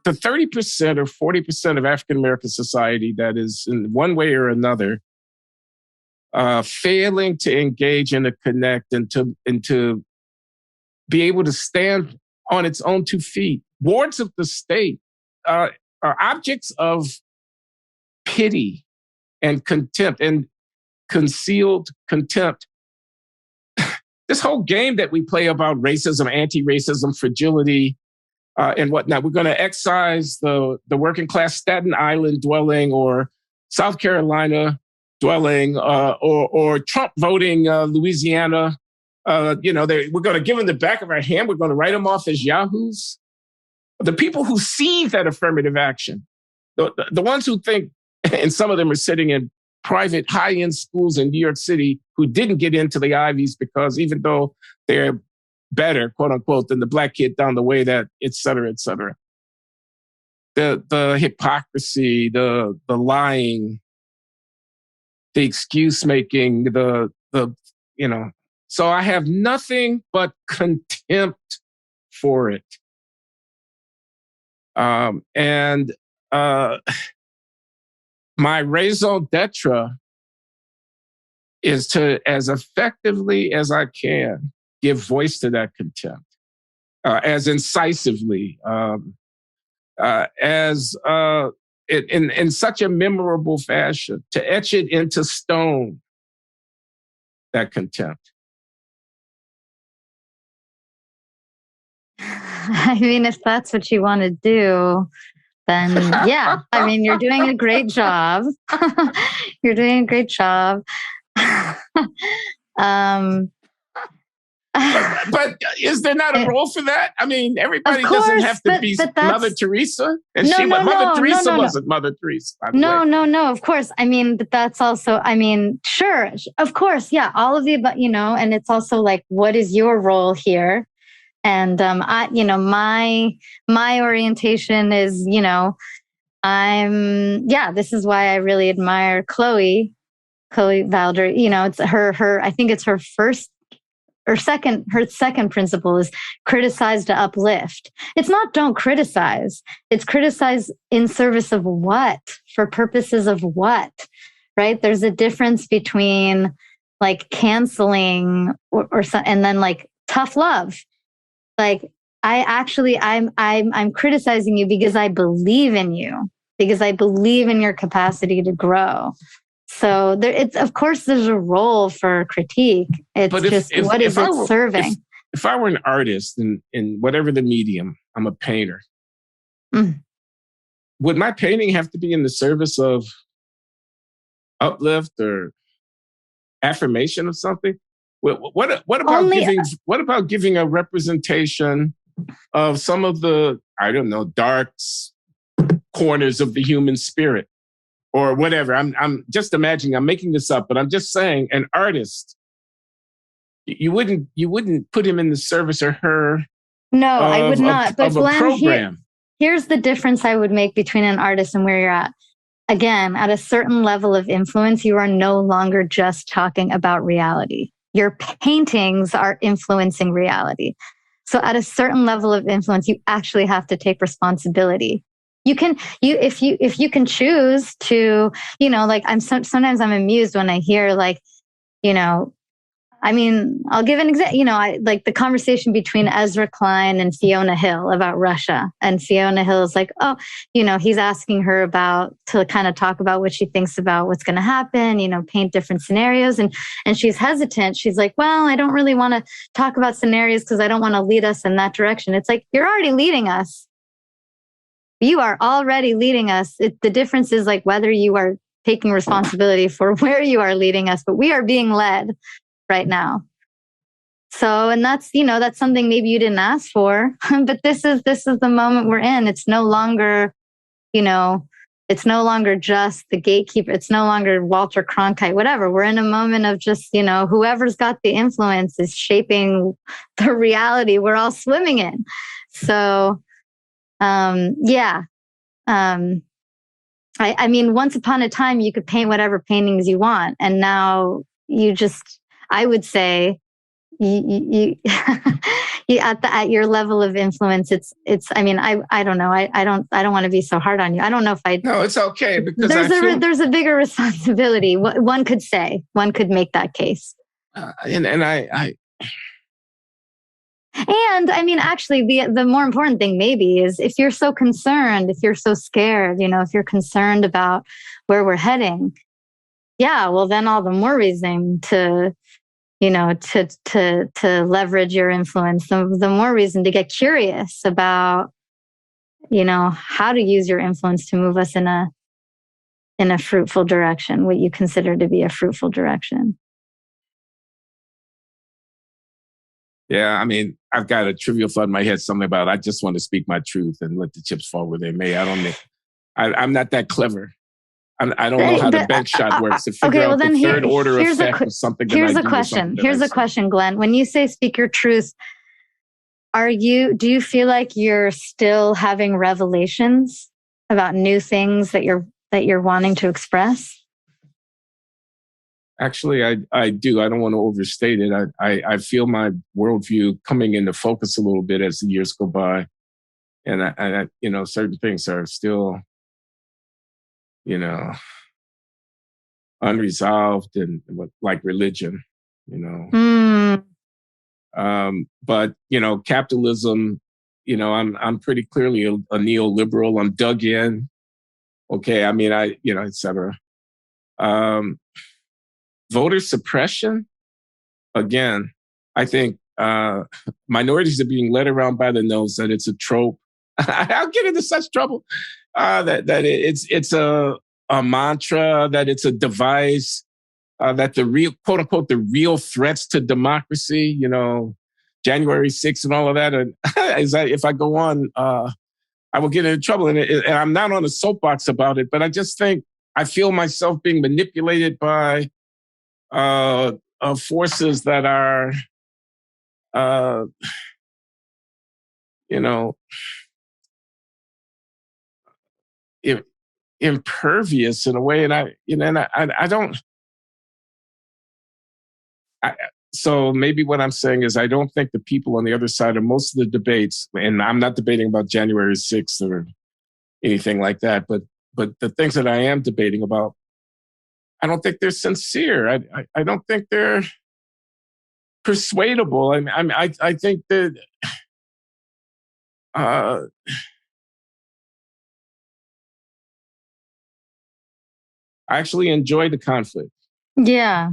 the 30% or 40% of African American society that is in one way or another failing to engage and to connect and to be able to stand on its own 2 feet. Wards of the state are objects of pity and contempt and concealed contempt. This whole game that we play about racism, anti-racism, fragility, and whatnot, we're going to excise the working class Staten Island dwelling or South Carolina dwelling or Trump voting Louisiana. We're going to give them the back of our hand. We're going to write them off as yahoos. The people who see that affirmative action, the ones who think, and some of them are sitting in private high-end schools in New York City who didn't get into the Ivies because even though they're better, quote unquote, than the black kid down the way, that et cetera, et cetera. The hypocrisy, the lying, the excuse making, so I have nothing but contempt for it. My raison d'etre is to, as effectively as I can, give voice to that contempt, as incisively, in such a memorable fashion, to etch it into stone, that contempt. I mean, if that's what you want to do, then yeah. I mean, you're doing a great job. You're doing a great job. But is there not a role for that? I mean, everybody doesn't have to be Mother Teresa. And Mother Teresa wasn't Mother Teresa. No, of course. I mean, but that's also, I mean, sure, of course. Yeah. All of the above, and it's also like, what is your role here? And, my orientation is, this is why I really admire Chloe Valder. It's her, I think it's her second principle is criticize to uplift. It's not don't criticize. It's criticize in service of what? For purposes of what? Right? There's a difference between like canceling and then like tough love. Like I'm criticizing you because I believe in you, because I believe in your capacity to grow. So of course there's a role for critique. It's what is it serving? If I were an artist in whatever the medium, I'm a painter. Would my painting have to be in the service of uplift or affirmation of something? What about giving a representation of some of the, I don't know, dark corners of the human spirit? Or whatever. I'm just imagining, I'm making this up, but I'm just saying an artist, you wouldn't put him in the service or her. No, I would not. But Glenn, program. Here's the difference I would make between an artist and where you're at. Again, at a certain level of influence, you are no longer just talking about reality. Your paintings are influencing reality. So at a certain level of influence, you actually have to take responsibility. If you can choose to, sometimes I'm amused when I hear I'll give an example, like the conversation between Ezra Klein and Fiona Hill about Russia. And Fiona Hill is like, he's asking her to kind of talk about what she thinks about what's going to happen, paint different scenarios. And she's hesitant. She's like, well, I don't really want to talk about scenarios because I don't want to lead us in that direction. It's like, you're already leading us. You are already leading us. The difference is like whether you are taking responsibility for where you are leading us, but we are being led right now. So, and that's something maybe you didn't ask for, but this is the moment we're in. It's no longer, it's no longer just the gatekeeper. It's no longer Walter Cronkite, whatever. We're in a moment of just, whoever's got the influence is shaping the reality we're all swimming in. So, I mean, once upon a time, you could paint whatever paintings you want. And now I would say, you at your level of influence, I mean, I don't know. I don't want to be so hard on you. I don't know if I. No, it's okay because there's a bigger responsibility. One could say, one could make that case. And I mean, actually, the more important thing maybe is if you're so concerned, if you're so scared, if you're concerned about where we're heading, yeah, well, then all the more reason to leverage your influence, the more reason to get curious about, how to use your influence to move us in a fruitful direction, what you consider to be a fruitful direction. Yeah, I mean, I've got a trivial thought in my head, something about I just want to speak my truth and let the chips fall where they may. I'm not that clever. I don't know how the bench shot works to figure out the third order effect of something. Here's a question. Here's a question, Glenn. When you say speak your truth, do you feel like you're still having revelations about new things that you're wanting to express? Actually, I do. I don't want to overstate it. I feel my worldview coming into focus a little bit as the years go by, and I certain things are still, unresolved, and like religion, But capitalism, I'm pretty clearly a neoliberal. I'm dug in. Okay, I mean, et cetera. Voter suppression, again, I think minorities are being led around by the nose that it's a trope. I'll get into such trouble that it's a mantra, that it's a device, that the real, quote unquote, the real threats to democracy, January 6th and all of that. And if I go on, I will get into trouble. And I'm not on a soapbox about it, but I just think I feel myself being manipulated by forces that are, impervious in a way. And I don't. So maybe what I'm saying is I don't think the people on the other side of most of the debates, and I'm not debating about January 6th or anything like that, but the things that I am debating about, I don't think they're sincere. I don't think they're persuadable. I think that I actually enjoy the conflict. Yeah.